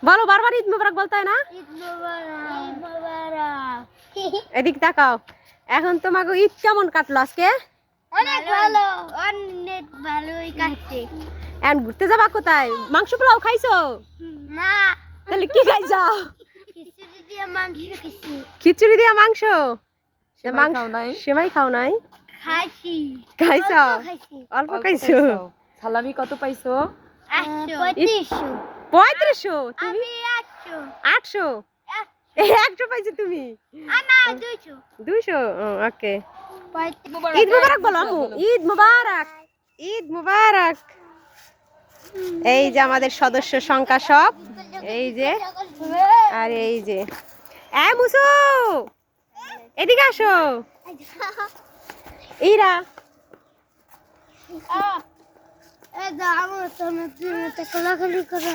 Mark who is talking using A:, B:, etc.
A: বলো বারবার ঈদ মোবারক বলতে হয় না?
B: ঈদ মোবারক, ঈদ মোবারক।
A: এদিক তাকাও। এখন তোমাকে ঈদ কেমন কাটলো আজকে?
B: অনেক ভালো, অনেক ভালোই কাটছে।
A: এখন ঘুরতে যাবা কোথায়? মাংস পোলাও খাইছো?
B: না,
A: তাহলে কি খাইছো?
B: খিচুড়ি দিয়ে মাংস খেয়েছি।
A: খিচুড়ি দিয়া মাংস?
C: সেমাই খাও নাই?
A: সেমাই খাও নাই?
B: খাইছি,
A: খাইছো?
B: অল্প খাইছি।
A: অল্প খাইছো?
C: সালামি কত পাইছো?
B: 3500।
A: 3500? তুমি
B: আমি 800।
A: 800? 100 পাইছো তুমি?
B: না, 200।
A: 200? ওকে।
B: পঁয়ত্রিশ।
A: ঈদ মুবারক বলো আম্মু। ঈদ মুবারক, ঈদ মুবারক। এই যে আমাদের সদস্য সংখ্যা সব, এই যে, আর এই যে মুসু, এদিকে আসো। ইরা
B: এই দাও, আমার তো কোলাকুলি করো।